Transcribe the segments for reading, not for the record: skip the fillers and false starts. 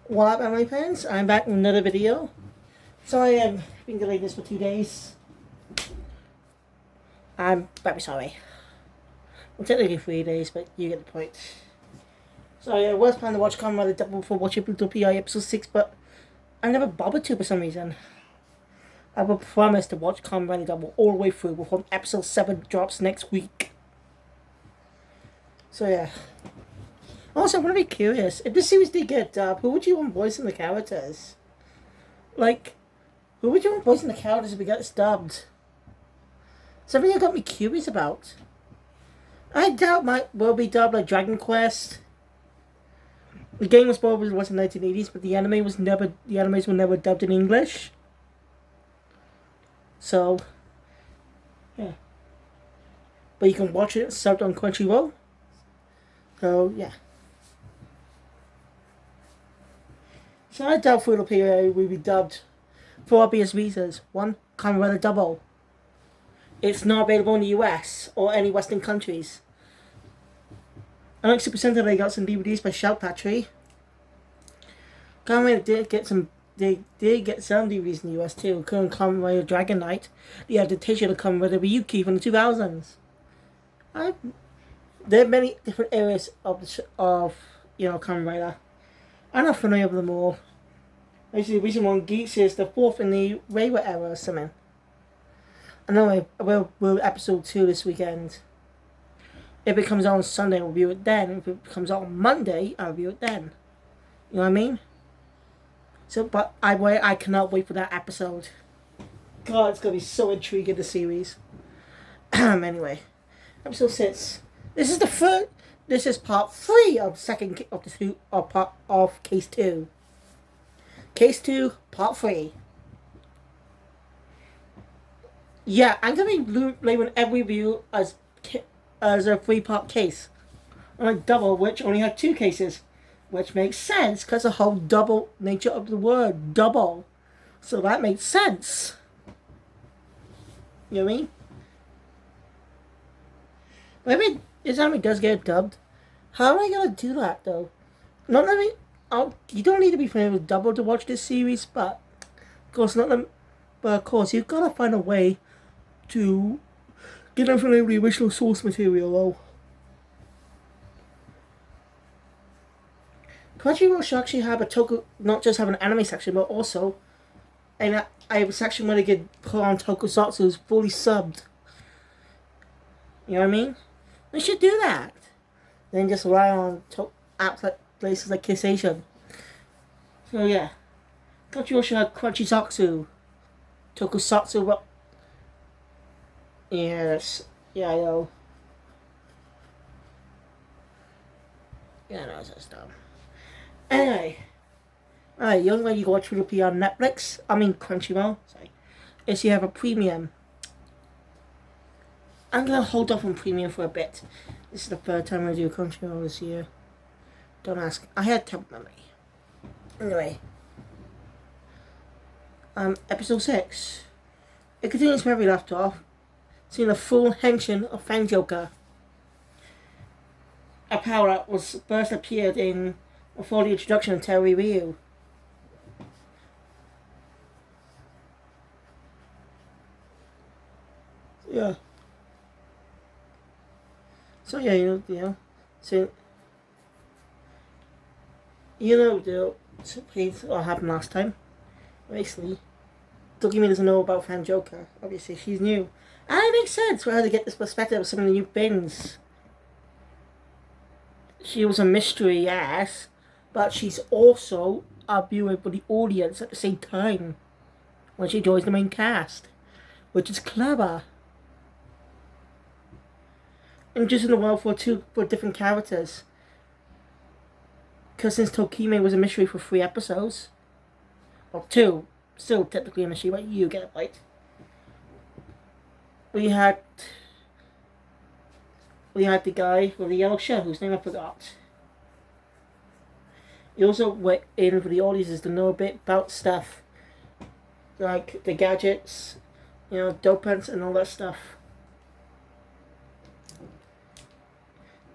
What up, my friends? I'm back with another video. Sorry I've been delayed this for 2 days. I'm very sorry. Well, technically 3 days, but you get the point. So I was planning to watch Kamen Rider Double before watching Fuuto PI episode 6, but I never bothered to for some reason. I will promise to watch Kamen Rider Double all the way through before episode 7 drops next week. So yeah. Also, I'm gonna be curious. If this series did get dubbed, who would you want voicing the characters? Like, who would you want voicing the characters if we get dubbed? Something that got me curious about. I doubt might will be dubbed like Dragon Quest. The game was probably was in the 1980s, but the animes were never dubbed in English. So yeah. But you can watch it subbed on Crunchyroll. So yeah. So I doubt Fuuto PA will be dubbed for obvious reasons. One, Kamen Rider Double. It's not available in the US or any Western countries. Unlike Super Sentai, they got some DVDs by Shout Factory. Kamen Rider did get some. They did get some DVDs in the US too, including Kamen Rider Dragon Knight, the adaptation of Kamen Rider Ryuki from the 2000s. There are many different areas of Kamen Rider. I'm not familiar with them all. Actually, the reason one Geeks is the fourth in the Reiwa era or something. Anyway, we'll episode 2 this weekend. If it comes out on Sunday, I'll review it then. If it comes out on Monday, I'll review it then. You know what I mean? So, but I cannot wait for that episode. God, it's gonna be so intriguing, the series. Anyway, episode 6. This is the third. This is part 3 of second of the two of part of case 2. Case 2, part 3. Yeah, I'm gonna be labeling every review as a 3-part case. Unlike Double, which only had 2 cases. Which makes sense because the whole double nature of the word, double. So that makes sense. You know what I mean? Maybe this anime does get dubbed. How am I gonna do that though? Not let me. You don't need to be familiar with Double to watch this series, but of course But of course, you've gotta find a way to get them familiar with the original source material though. Crunchyroll should actually have not just have an anime section, but also a section where they could put on tokusatsu's fully subbed. You know what I mean? They should do that. Then just rely on apps like places like Kiss Asia. So yeah, Crunchyroll should have Crunchyzatsu, tokusatsu. Well, yes, yeah, I know. Yeah, no, that's dumb. Anyway, alright, the only way you can watch Fuuto on Netflix, I mean Crunchyroll, sorry, is you have a premium. I'm gonna hold off on premium for a bit. This is the third time I do Crunchyroll this year. Don't ask. I had terrible memory. Anyway, episode 6. It continues where we left off, seeing the full henshin of Fan Joker. A power that was first appeared in before the introduction of Terry Ryu. Yeah. So yeah, so what happened last time. Basically, Dokimi doesn't know about Fan Joker. Obviously, she's new, and it makes sense for her to get this perspective of some of the new things. She was a mystery, yes, but she's also a viewer for the audience at the same time when she joins the main cast, which is clever. And just in the world for different characters. Because since Tokime was a mystery for 3 episodes, or 2, still technically a mystery, but you get it right. We had the guy with the yellow shirt whose name I forgot. You also went in for the audiences to know a bit about stuff, like the gadgets, dopants and all that stuff.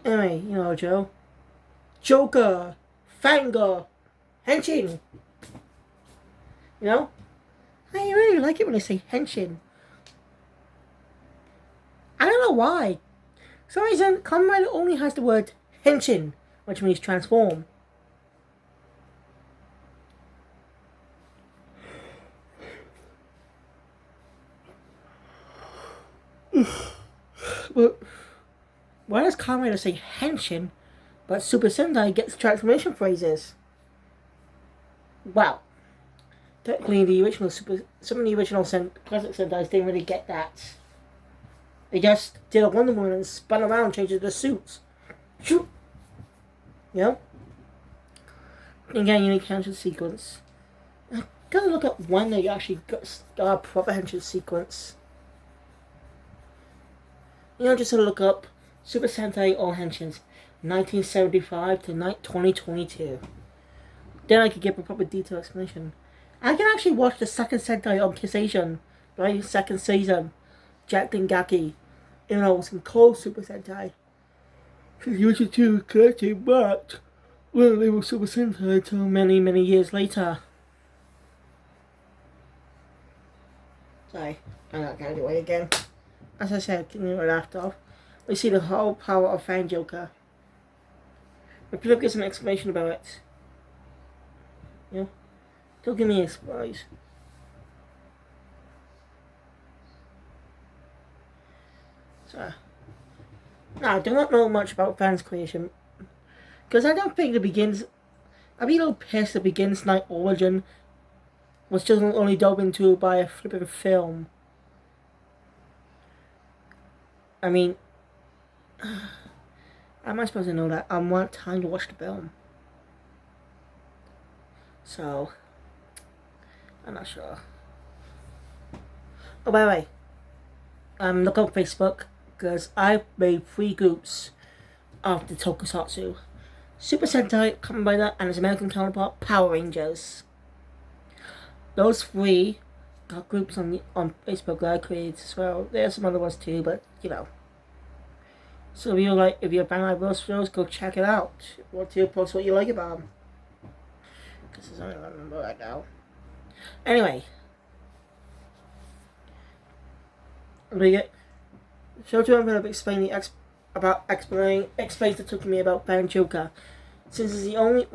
Anyway, Joe. Joker! Fanga! Henshin. You know? I really like it when they say henshin. I don't know why. For some reason, Kamen Rider only has the word henshin, which means transform. But why does Kamen Rider say henshin, but Super Sentai gets transformation phrases? Well, technically, some of the original classic Sentais didn't really get that. They just did a Wonder Woman and spun around, changing the suits. Shoot! You know? Again, unique henshin sequence. I gotta look at when they actually got a proper henshin sequence. You know, just to look up Super Sentai All Henshins, 1975 to 2022. Then I could give a proper detailed explanation. I can actually watch the second Sentai on Kiss Asian, right? Second season, Jack Dengaki. You know, some cold Super Sentai. Usually two collective, but well, they were Super Sentai until many, many years later. Sorry, I'm not going to do it again. As I said, can you laughed off? We see the whole power of Fan Joker. But please give some explanation about it. You know? Don't give me a surprise. So, no, I do not know much about Fan's creation. Because I don't think I'd be a little pissed the Begins Night origin was just only delved into by a flipping film. I mean, how am I supposed to know that? I want time to watch the film. So, I'm not sure. Oh, by the way, look on Facebook, because I've made 3 groups of the Tokusatsu. Super Sentai, Kamen Rider, and its American counterpart, Power Rangers. Those 3 got groups on Facebook that I created as well. There's some other ones too, but you know. So if you're a fan of those shows, go check it out. What to post what you like about them. Because I don't remember right now. Anyway, Shoto I'm explains the took me about Fan Joker, since he's the only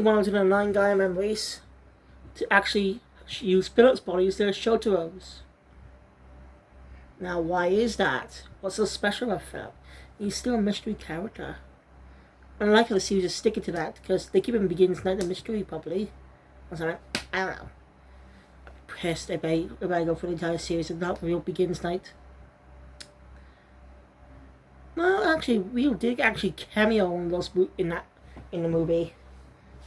one of the 9 Gaia memories to actually use Philip's bodies. They're Shotaro's. Now, why is that? What's so special about Philip? He's still a mystery character. And I like how the series is sticking to that, because they keep him Begins Night the mystery, probably. Or something. I don't know. I'm pissed if I go for the entire series and not real Begins Night. Well, actually, Rio did actually cameo in the movie.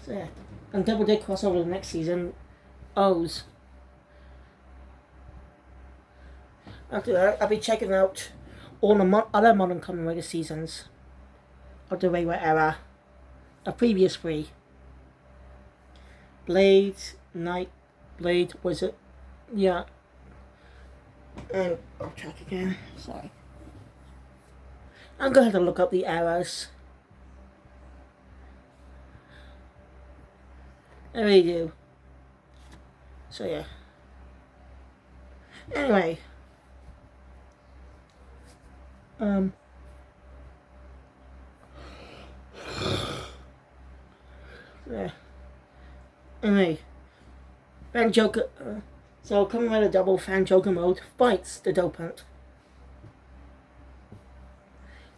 So yeah. And Double did cross over to the next season. O's. After that, I'll be checking out all the other modern Kamen Rider seasons of the Reiwa era. The previous 3. Blade, Wizard, yeah. And I'll check again. Sorry. I'm going to have to look up the eras. I really do. So yeah. Anyway. Yeah. Anyway. Fan Joker. So Kamen Rider Double Fan Joker mode fights the dopant.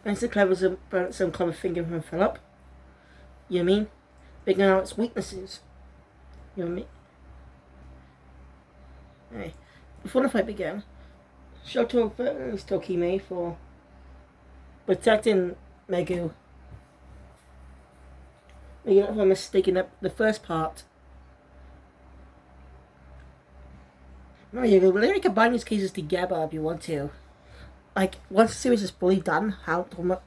Thanks to some clever thinking from Philip. You know what I mean? Figuring out its weaknesses. You know what I mean? Anyway, before the fight began, Shoto Tokime for protecting Megu. Making up for a mistake in the first part. No, you can really combine these cases together if you want to. Like, once the series is fully done, but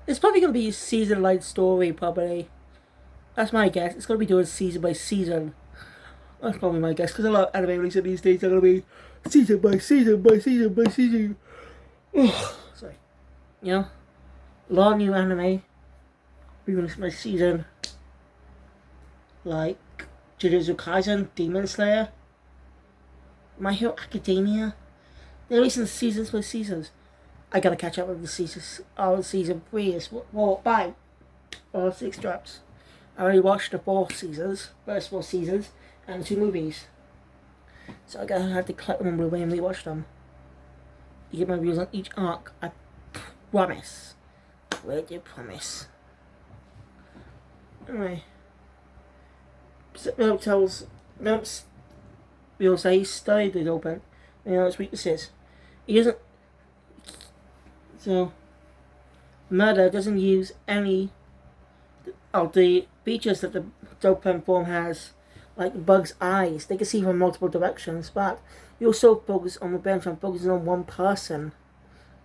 it's probably going to be a season-like story, probably. That's my guess. It's going to be doing season by season. That's probably my guess, because a lot of anime releases these days are going to be season by season by season by season. Sorry. You know? A lot of new anime. Released by season. like Jujutsu Kaisen, Demon Slayer, My Hero Academia. They're releasing seasons by seasons. I gotta catch up with the seasons. Oh, season 3 is by or 6 drops. I already watched the first 4 seasons, and the 2 movies. So I gotta have to collect them on Blu-ray and rewatch them. You get my reviews on each arc. I promise. I really do promise. Anyway, Philip tells Phillips will say he studied it open. You know its weaknesses. He doesn't. So, Murder doesn't use any of the features that the open form has, like the bug's eyes. They can see from multiple directions, but you also focus on the bench and focusing on one person.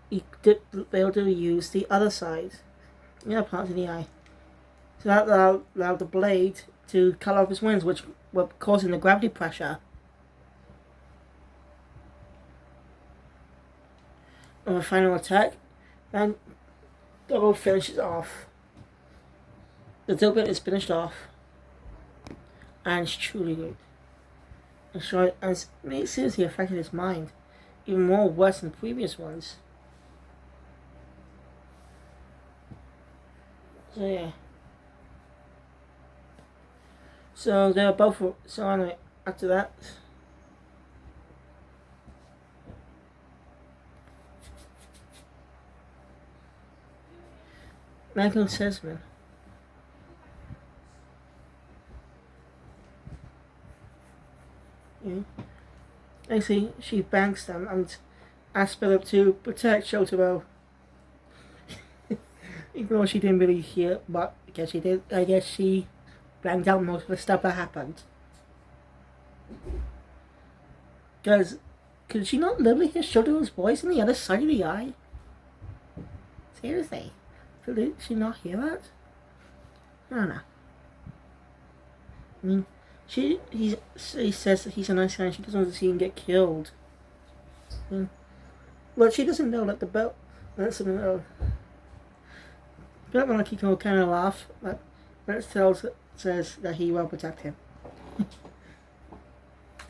You did be able to use the other side, parts of the eye. So that allowed the blade to cut off his wings, which were causing the gravity pressure. On a final attack, and Double finishes off. The Dilbert is finished off, and it's truly good. And it seriously affected his mind, even more worse than previous ones. So yeah. So they were both. So anyway, after that. Michael Sesman. Yeah. Actually, she banks them and asks Philip to protect Shotaro. Even though she didn't really hear, but I guess she did. I guess she blanked out most of the stuff that happened. Because could she not literally hear Shotaro's voice on the other side of the eye? Seriously. Did she not hear that? I don't know. I mean, he says that he's a nice guy and she doesn't want to see him get killed. Well, she doesn't know that the belt. That's something else. But when Akiko kind of laugh, but says that he will protect him.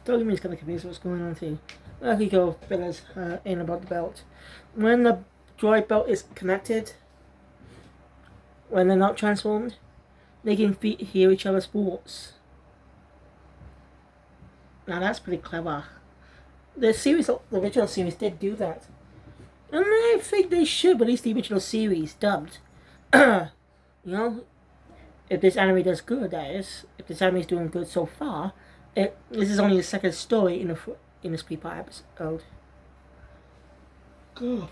Doggyman's kind of confused what's going on too. Akiko fills in about the belt. When the droid belt is connected, when they're not transformed, they can hear each other's thoughts. Now that's pretty clever. The original series did do that. And I think they should release the original series dubbed. You know, if this anime does good, that is. If this anime is doing good so far, this is only the second story in this 3-part episode. God.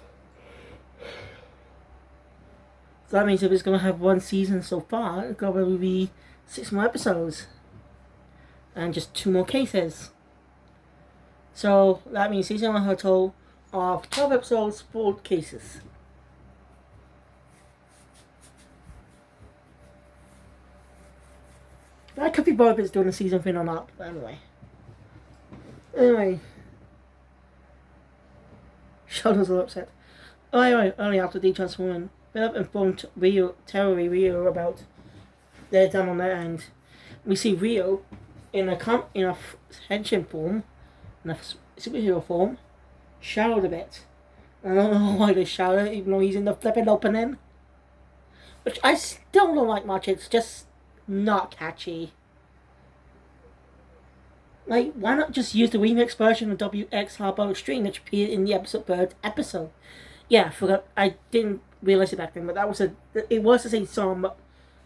So that means if it's going to have 1 season so far, it's going to be 6 more episodes. And just 2 more cases. So that means season 1 has a total of 12 episodes, 4 cases. I could be bothered if it's doing a season thing or not, but anyway. Sheldon's a little upset. Only after detransforming, Philip informed Rio about they're done on their end. We see Rio in a henshin form, in a superhero form, shadowed a bit. I don't know why they shadowed, even though he's in the flipping opening. Which I still don't like much, it's just not catchy. Like, why not just use the remix version of WX Harbour Extreme which appeared in the third episode? Yeah, I forgot. I didn't realize it back then, but it was the same song, but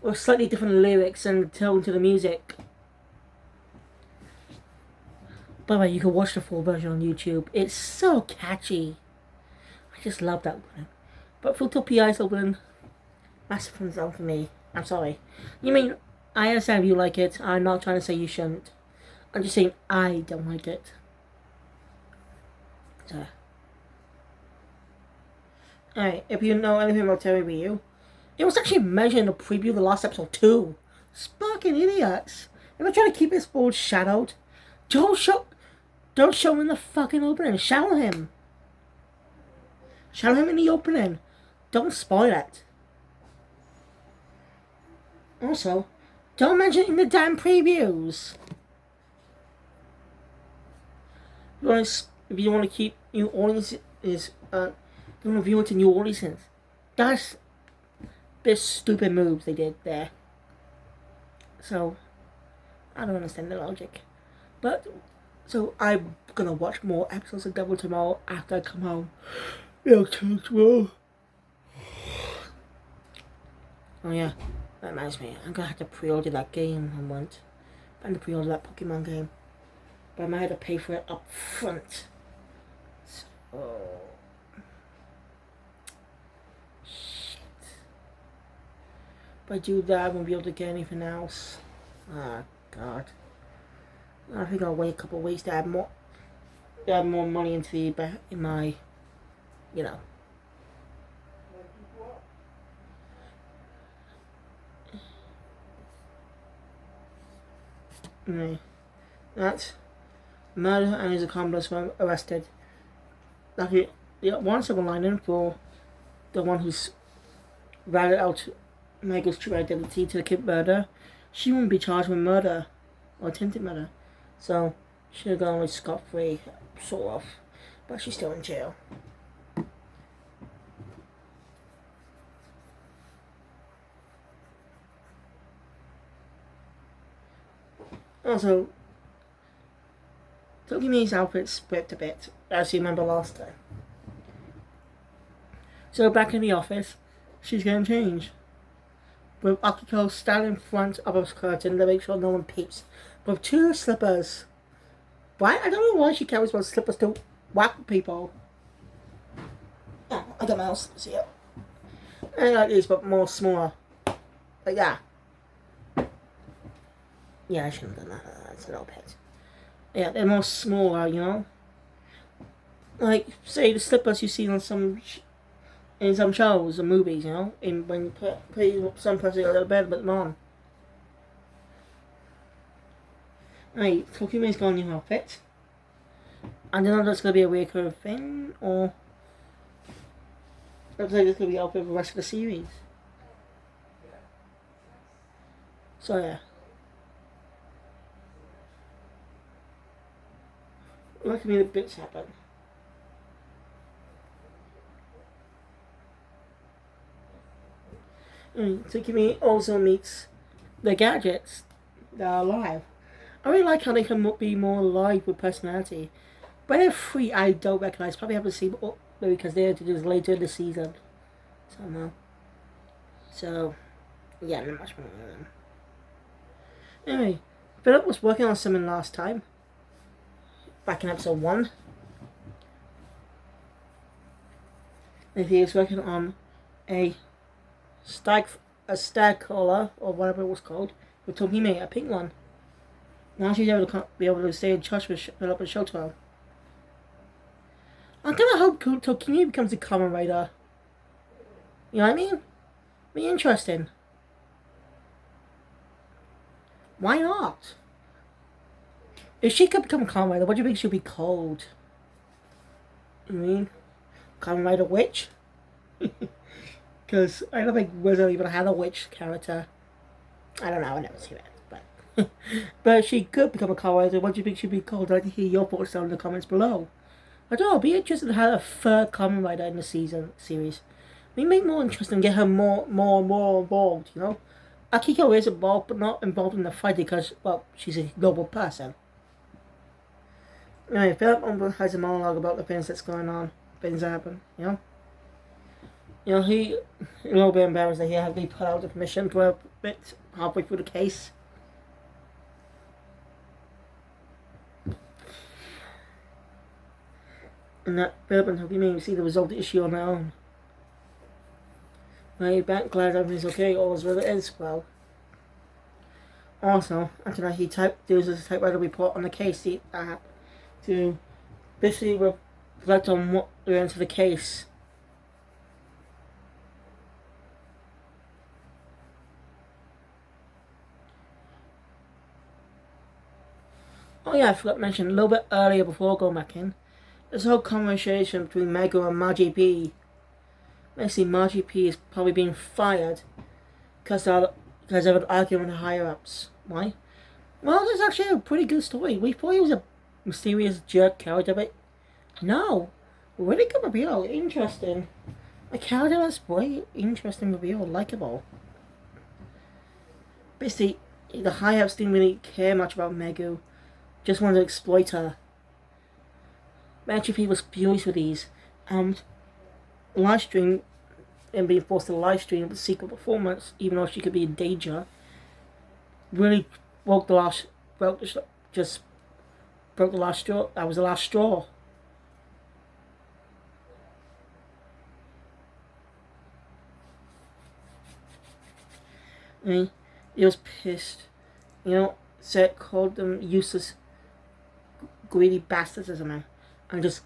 with slightly different lyrics and tone to the music. By the way, you can watch the full version on YouTube. It's so catchy. I just love that one. But Fuuto PI's opening, massive thumbs down for me. I'm sorry. You mean, I understand if you like it. I'm not trying to say you shouldn't. I'm just saying I don't like it. So. Alright, if you know anything about Terry Ryu, it was actually mentioned in the preview of the last episode too. Fucking idiots. If they're trying to keep his board shadowed, don't show him in the fucking opening. Shadow him. Shadow him in the opening. Don't spoil it. Also, Don't mention it in the damn previews. If you want to keep New Orleans is you want to view it to New Orleans. That's this stupid moves they did there. So I don't understand the logic. But so I'm gonna watch more episodes of Devil tomorrow after I come home. Tomorrow. Oh yeah, that reminds me. I'm gonna have to pre-order that game I want. I'm gonna pre-order that Pokemon game, but I might have to pay for it up front. So shit. If I do that, I won't be able to get anything else. Ah, God. I think I'll wait a couple of weeks to add more money into in my, you know. Anyway, that's murder and his accomplice were arrested. Like one civil lining for the one who's ratted out Michael's true identity to commit murder. She wouldn't be charged with murder or attempted murder, so she'll go away scot-free, sort of, but she's still in jail. Also, Tokimi's outfit split a bit, as you remember last time. So back in the office, she's getting changed. With Akiko standing in front of a curtain to make sure no one peeps. With two slippers. Why? I don't know why she carries those slippers to whack people. Oh, I got my own slippers here. And like these, but more smaller. Like that. Yeah, I shouldn't have done that. That's a little bit. Yeah, they're more smaller, you know? Like, say, the slippers you see on some shows or movies, you know? When you put some person on the bed, put them on. Right, Tokumi's got a new outfit. I don't know if that's going to be a recurring thing, or looks like it's going to be outfit for the rest of the series. So, yeah. Look at me, the bits happen. Tsukimi also meets the gadgets that are alive. I really like how they can be more alive with personality. But they're free, I don't recognize. Probably haven't seen because they're introduced later in the season. So, no. So, yeah, not much more of them. Anyway, Philip was working on something last time. Back in episode 1. And he was working on a stag collar, or whatever it was called, with Tokimi, a pink one. Now she's able to stay in touch with Philip and Shoto. I'm gonna hope Tokimi becomes a Kamen Rider. You know what I mean? Be interesting. Why not? If she could become a Kamen Rider, what do you think she'll be called? You mean? Kamen Rider Witch? Because I don't think Wizard even had a witch character. I don't know, I never seen it. But but she could become a Kamen Rider. What do you think she'd be called? I'd like to hear your thoughts down in the comments below. I don't know, I'd be interested to have a third Kamen Rider in the series. We make more interesting, get her more involved, you know? Akiko is involved, but not involved in the fight because, well, she's a noble person. Anyway, Philip has a monologue about the things that's going on, things that happen, you know? You know, he a little bit embarrassed that he had to be put out of commission for a bit halfway through the case. And that Philip and Tokimi see the result of the issue on their own. Right, back, glad everything's okay, all is well it is, well. Also, after that, he does a typewriter report on the case to basically reflect on what went into the case. Oh yeah, I forgot to mention, a little bit earlier before going back in, this whole conversation between Mego and Margie P. Basically, Margie P is probably being fired because because of an argument with the higher-ups. Why? Well, this is actually a pretty good story. We thought he was a mysterious jerk character, but no. Really good reveal. Interesting. A character that's very interesting reveal. Likeable. Basically, the high-ups didn't really care much about Megu. Just wanted to exploit her. Actually, was furious with these. Live stream and being forced to live stream the secret performance, even though she could be in danger, really broke the last, just broke the last straw. That was the last straw. I mean, he was pissed. Said called them useless, greedy bastards or something, and just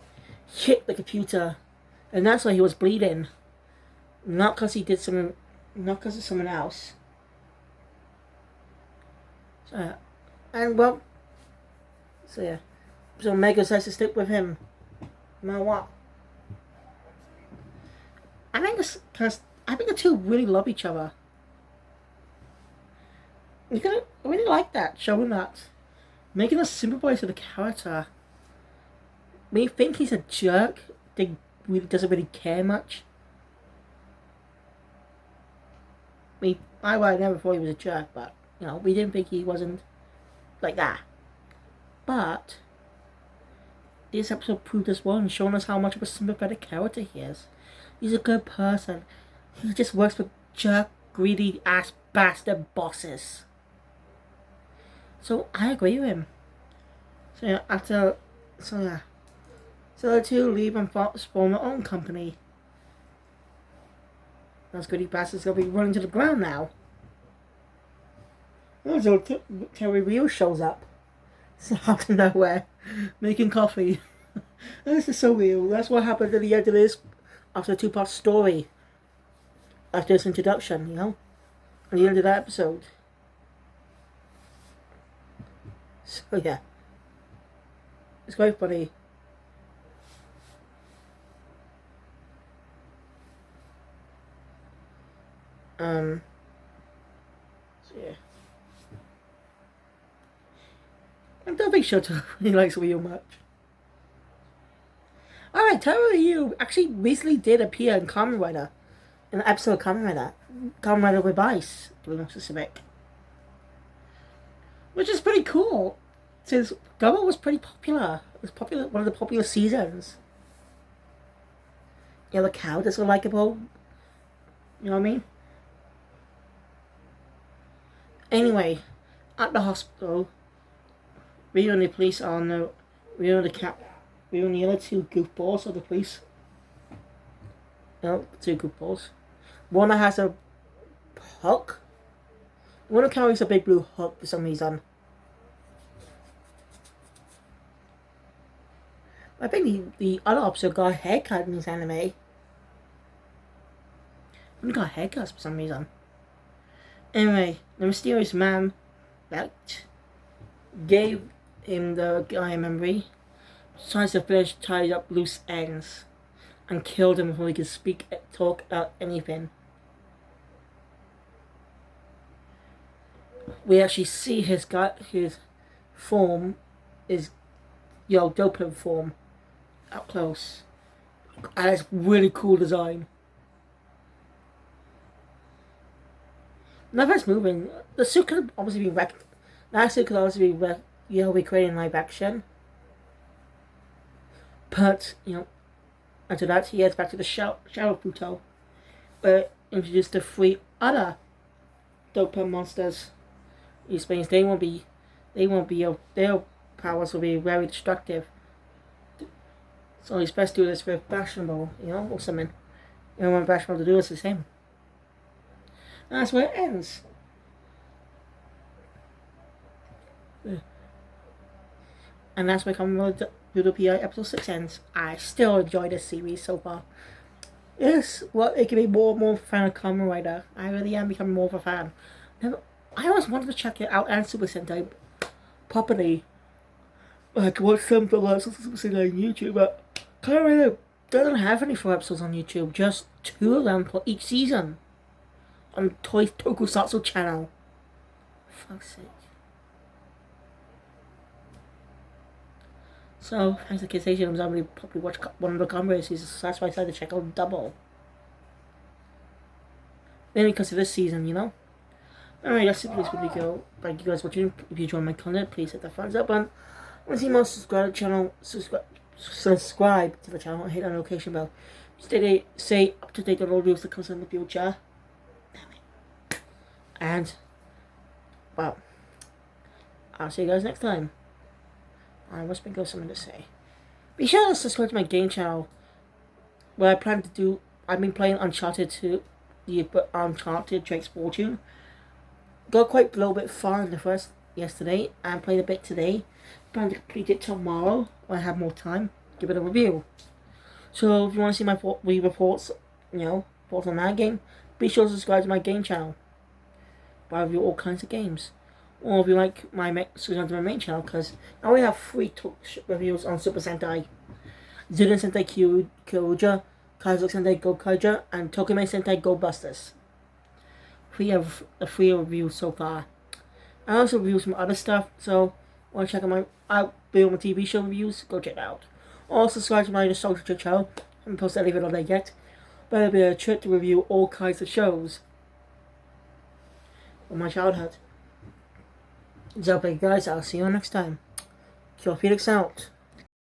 hit the computer, and that's why he was bleeding. Not because he did something, not because of someone else. So, and well, so yeah, so Mega decides to stick with him, no matter what. I think the two really love each other. I really like that, showing that, making us sympathize with the character. We think he's a jerk. He really doesn't really care much. I never thought he was a jerk, but we didn't think he wasn't like that. But this episode proved us wrong, showing us how much of a sympathetic character he is. He's a good person. He just works with jerk, greedy ass bastard bosses. So I agree with him. So the two leave and form their own company. Those goody bastards gonna be running to the ground now. So Terry Rio shows up. So out of nowhere, making coffee. This is so real. That's what happened at the end of this, after a 2-part story. After this introduction, at the end of that episode. So yeah, it's quite funny. So yeah, I don't think Shoto really likes Ryu much. Alright, Terry Ryu actually recently did appear in Kamen Rider, in an episode of Kamen Rider with Ice, to be more specific. Which is pretty cool, since Gummo was pretty popular. It was one of the popular seasons. The characters were likable. You know what I mean? Anyway, at the hospital, Ryu and the police are Ryu and the other two goofballs of the police. Two goofballs. One that has a hook. One that carries a big blue hook for some reason. I think the other officer got a haircut in this anime. He got haircuts for some reason. Anyway, the mysterious man that gave him the Gaia memory tries to finish tied up loose ends and killed him before he could talk about anything. We actually see his form, his Dopen form, up close. And it's really cool design. Nothing's moving. The suit could obviously be wrecked. That suit could obviously be recreated in live action. But, after that, he heads back to the Shadow Fuuto, where introduced the 3 other Dopen monsters. He explains their powers will be very destructive. So he's best to do this with Fashionable, or something. When Fashionable to do is the same. And that's where it ends. And that's where Fuuto PI episode 6 ends. I still enjoy this series so far. It can be more and more fan of Kamen Rider. I really am becoming more of a fan. I always wanted to check it out and Super Sentai properly. Like watch some for Super Sentai on YouTube, but Kamen Rider doesn't have any 4 episodes on YouTube, just 2 of them for each season. on Tokusatsu channel. For fuck's sake. So, thanks to Kissation, I'm going to probably watch one of the Converse seasons, so that's why I decided to check out Double. Mainly because of this season, you know? Alright, that's it for this video. Thank you guys for watching. If you enjoyed my content, please hit the thumbs up button. Want to see more, subscribe to the channel, subscribe to the channel, and hit the notification bell. Stay up to date on all videos that comes in the future. And, well, I'll see you guys next time. I must think of something to say. Be sure to subscribe to my game channel, where I plan to do. I've been playing Uncharted 2, the Uncharted Drake's Fortune. Got quite a little bit far in the first yesterday, and played a bit today. Plan to complete it tomorrow when I have more time. Give it a review. So if you want to see my reports, thoughts on that game, be sure to subscribe to my game channel. I review all kinds of games. Or if you like subscribe to my main channel, because now we have 3 reviews on Super Sentai. Zuden Sentai Kyouja, Kaizo Sentai Go Kaija, and Tokime Sentai Go Busters. 3 reviews so far. I also review some other stuff, so want to check out my TV show reviews, go check it out. Also subscribe to my Nostalgia Trick channel. I haven't posted any video on that yet, but it'll be a trip to review all kinds of shows from my childhood. So, guys, I'll see you next time. Kill Felix out.